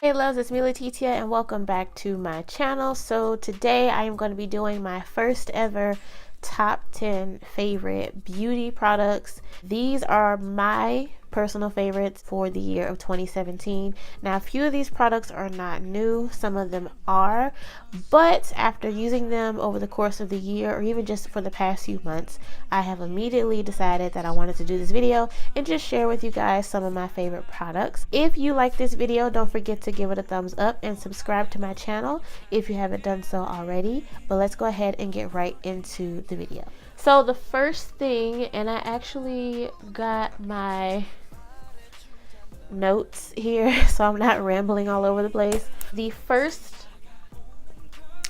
Hey loves, it's me Letitia and welcome back to my channel. So today I am going to be doing my first ever top 10 favorite beauty products. These are my personal favorites for the year of 2017. Now a few of these products are not new, some of them are, but after using them over the course of the year or even just for the past few months, I have immediately decided that I wanted to do this video and just share with you guys some of my favorite products. If you like this video, don't forget to give it a thumbs up and subscribe to my channel if you haven't done so already. But let's go ahead and get right into the video. So the first thing, and I actually got my notes here so I'm not rambling all over the place. The first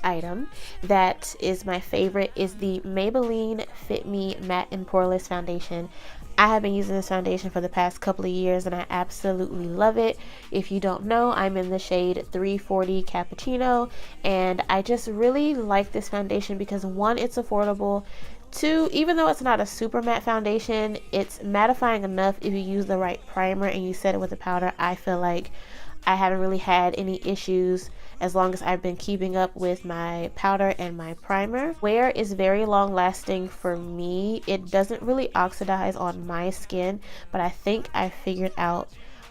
item that is my favorite is the Maybelline Fit Me Matte and Poreless Foundation. I have been using this foundation for the past couple of years and I absolutely love it. If you don't know, I'm in the shade 340 Cappuccino and I just really like this foundation because one, it's affordable. Two, even though it's not a super matte foundation, it's mattifying enough if you use the right primer and you set it with a powder. I feel like I haven't really had any issues as long as I've been keeping up with my powder and my primer. Wear is very long lasting for me. It doesn't really oxidize on my skin, but I think I figured out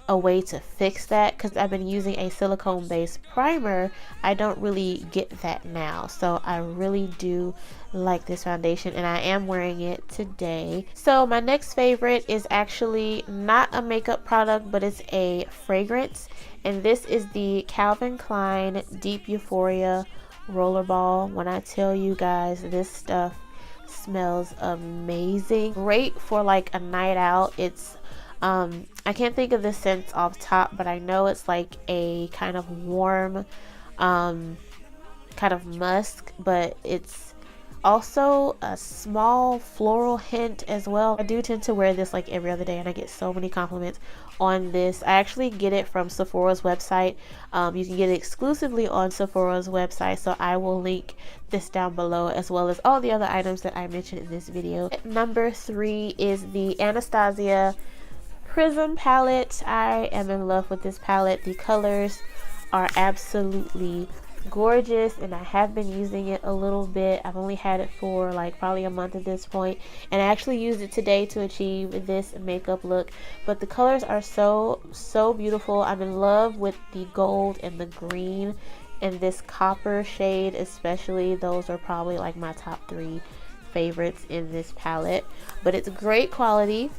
a way to fix that because I've been using a silicone based primer. I don't really get that now, so I really do like this foundation and I am wearing it today. So my next favorite is actually not a makeup product, but it's a fragrance, and this is the Calvin Klein Deep Euphoria Rollerball. When I tell you guys, this stuff smells amazing. Great for like a night out. It's I can't think of the scents off top, but I know it's like a kind of warm kind of musk, but it's also a small floral hint as well. I do tend to wear this like every other day and I get so many compliments on this. I actually get it from Sephora's website. You can get it exclusively on Sephora's website, so I will link this down below as well as all the other items that I mentioned in this video. Number 3 is the Anastasia Prism palette. I am in love with this palette. The colors are absolutely gorgeous and I have been using it a little bit. I've only had it for like probably a month at this point, and I actually used it today to achieve this makeup look, but the colors are so beautiful. I'm in love with the gold and the green and this copper shade especially. Those are probably like my top 3 favorites in this palette, but it's great quality.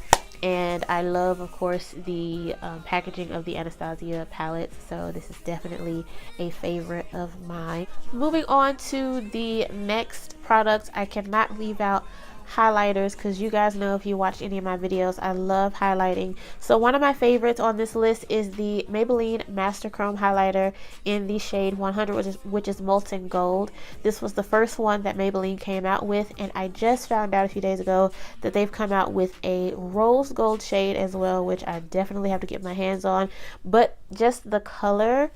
And I love, of course, the packaging of the Anastasia palette, so this is definitely a favorite of mine. Moving on to the next product, I cannot leave out highlighters because you guys know if you watch any of my videos, I love highlighting. So one of my favorites on this list is the Maybelline Master Chrome highlighter in the shade 100, which is Molten Gold. This was the first one that Maybelline came out with, and I just found out a few days ago that they've come out with a rose gold shade as well, which I definitely have to get my hands on. But just the color,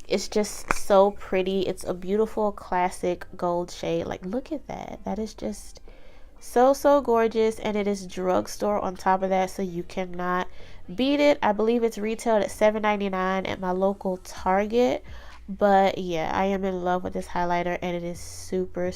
it's just so pretty. It's a beautiful classic gold shade. Like, look at that. That is just so gorgeous, and it is drugstore on top of that, so you cannot beat it. I believe it's retailed at $7.99 at my local Target, but yeah, I am in love with this highlighter and it is super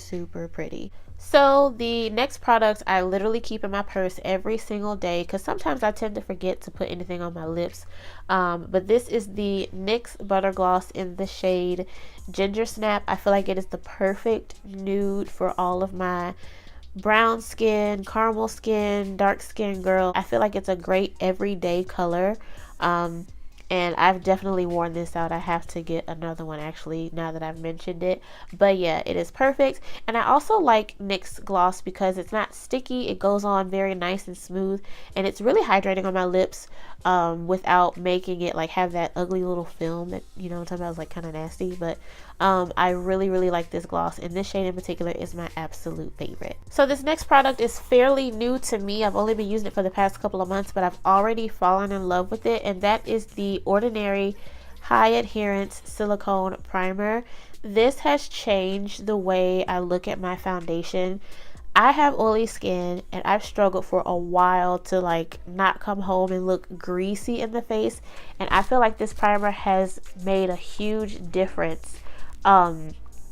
pretty. So the next product I literally keep in my purse every single day because sometimes I tend to forget to put anything on my lips, but this is the NYX Butter Gloss in the shade Ginger Snap. I feel like it is the perfect nude for all of my brown skin, caramel skin, dark skin girl. I feel like it's a great everyday color, and I've definitely worn this out. I have to get another one actually now that I've mentioned it, but yeah, it is perfect. And I also like NYX gloss because it's not sticky. It goes on very nice and smooth, and it's really hydrating on my lips without making it like have that ugly little film that, you know what I'm talking about, is like kind of nasty. But I really like this gloss, and this shade in particular is my absolute favorite. So this next product is fairly new to me. I've only been using it for the past couple of months, but I've already fallen in love with it, and that is the Ordinary High Adherence Silicone Primer. This has changed the way I look at my foundation. I have oily skin and I've struggled for a while to like not come home and look greasy in the face, and I feel like this primer has made a huge difference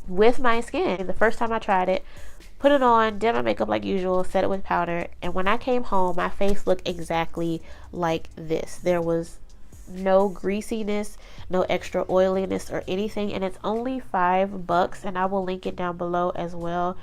with my skin. The first time I tried it, put it on, did my makeup like usual, set it with powder, and when I came home my face looked exactly like this. There was no greasiness, no extra oiliness or anything, and it's only $5, and I will link it down below as well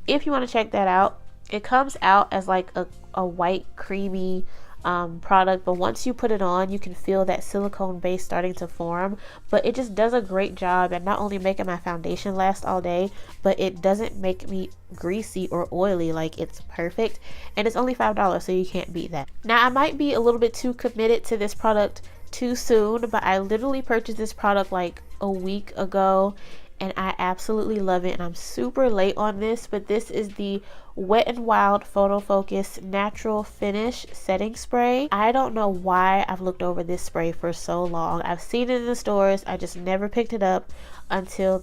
if you want to check that out. It comes out as like a white creamy product, but once you put it on you can feel that silicone base starting to form, but it just does a great job at not only making my foundation last all day, but it doesn't make me greasy or oily. Like, it's perfect, and it's only $5, so you can't beat that. Now, I might be a little bit too committed to this product too soon, but I literally purchased this product like a week ago and I absolutely love it, and I'm super late on this, but this is the Wet n Wild Photo Focus Natural Finish Setting Spray. I don't know why I've looked over this spray for so long. I've seen it in the stores, I just never picked it up until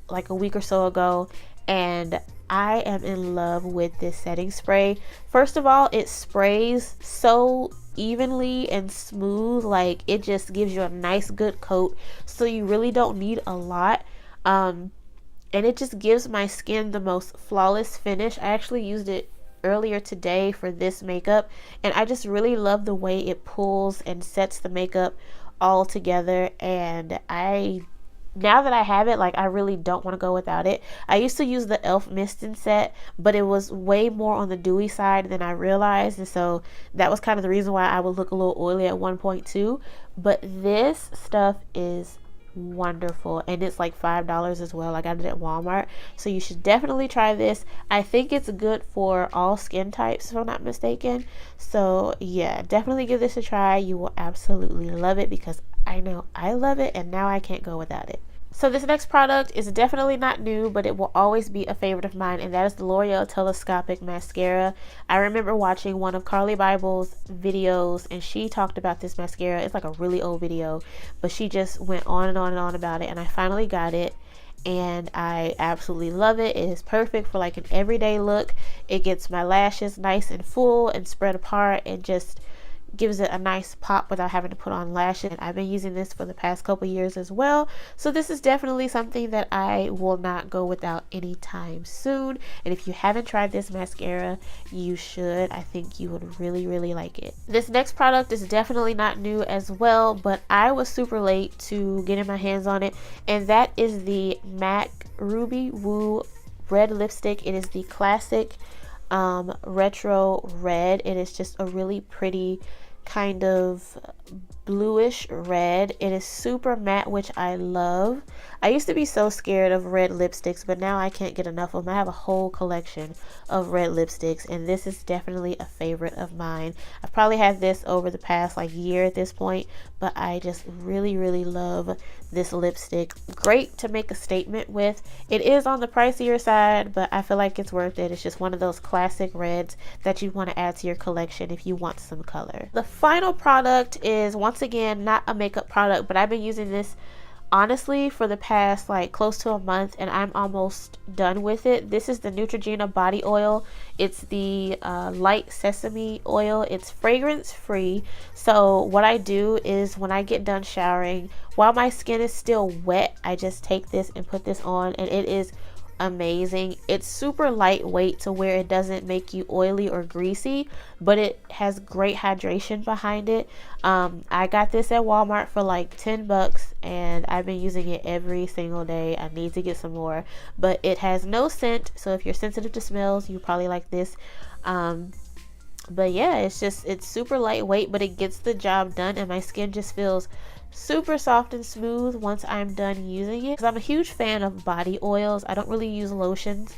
like a week or so ago, and I am in love with this setting spray. First of all, it sprays so evenly and smooth, like it just gives you a nice good coat, so you really don't need a lot. And it just gives my skin the most flawless finish. I actually used it earlier today for this makeup, and I just really love the way it pulls and sets the makeup all together, and now that I have it, like, I really don't want to go without it. I used to use the e.l.f. Mist and Set, but it was way more on the dewy side than I realized, and so that was kind of the reason why I would look a little oily at one point too. But this stuff is wonderful, and it's like $5 as well. I got it at Walmart, so you should definitely try this. I think it's good for all skin types, if I'm not mistaken. So yeah, definitely give this a try. You will absolutely love it, because I know I love it, and now I can't go without it. So this next product is definitely not new, but it will always be a favorite of mine, and that is the L'Oreal Telescopic Mascara. I remember watching one of Carly Bible's videos, and she talked about this mascara. It's like a really old video, but she just went on and on and on about it, and I finally got it, and I absolutely love it. It is perfect for like an everyday look. It gets my lashes nice and full and spread apart, and just gives it a nice pop without having to put on lashes. I've been using this for the past couple years as well, so this is definitely something that I will not go without anytime soon. And if you haven't tried this mascara, you should. I think you would really, really like it. This next product is definitely not new as well, but I was super late to getting my hands on it, and that is the MAC Ruby Woo Red Lipstick. It is the classic retro red. It is just a really pretty kind of bluish red. It is super matte, which I love. I used to be so scared of red lipsticks, but now I can't get enough of them. I have a whole collection of red lipsticks, and this is definitely a favorite of mine. I've probably had this over the past like year at this point, but I just really, really love this lipstick. Great to make a statement with. It is on the pricier side, but I feel like it's worth it. It's just one of those classic reds that you want to add to your collection if you want some color. The final product is, once again, not a makeup product, but I've been using this honestly for the past like close to a month, and I'm almost done with it. This is the Neutrogena Body Oil. It's the light sesame oil. It's fragrance free. So what I do is when I get done showering, while my skin is still wet, I just take this and put this on, and it is amazing. It's super lightweight to where it doesn't make you oily or greasy, but it has great hydration behind it. I got this at Walmart for like $10, and I've been using it every single day. I need to get some more, but it has no scent, so if you're sensitive to smells, you probably like this. But yeah, it's super lightweight, but it gets the job done, and my skin just feels super soft and smooth once I'm done using it, because I'm a huge fan of body oils. I don't really use lotions,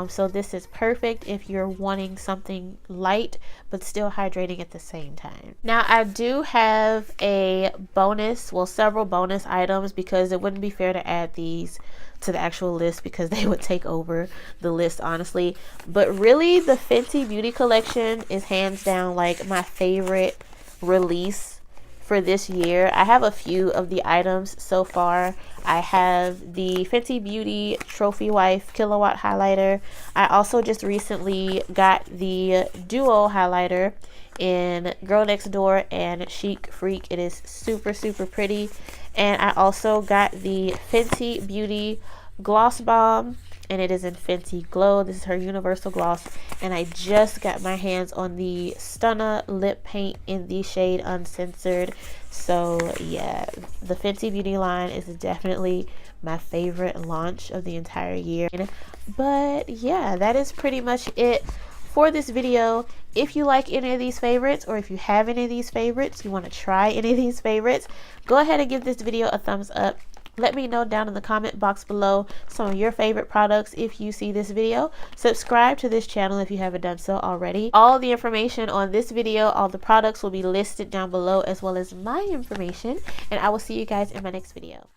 so this is perfect if you're wanting something light but still hydrating at the same time. Now, I do have a bonus, well, several bonus items, because it wouldn't be fair to add these to the actual list because they would take over the list, honestly. But really, the Fenty Beauty collection is hands down like my favorite release for this year. I have a few of the items so far. I have the Fenty Beauty Trophy Wife Kilowatt Highlighter. I also just recently got the Duo Highlighter in Girl Next Door and Chic Freak. It is super, super pretty. And I also got the Fenty Beauty Gloss Bomb, and it is in Fenty Glow. This is her universal gloss, and I just got my hands on the Stunna lip paint in the shade Uncensored. So yeah, the Fenty Beauty line is definitely my favorite launch of the entire year. But yeah, that is pretty much it for this video. If you like any of these favorites, or if you have any of these favorites, you want to try any of these favorites, go ahead and give this video a thumbs up. Let me know down in the comment box below some of your favorite products if you see this video. Subscribe to this channel if you haven't done so already. All the information on this video, all the products will be listed down below, as well as my information. And I will see you guys in my next video.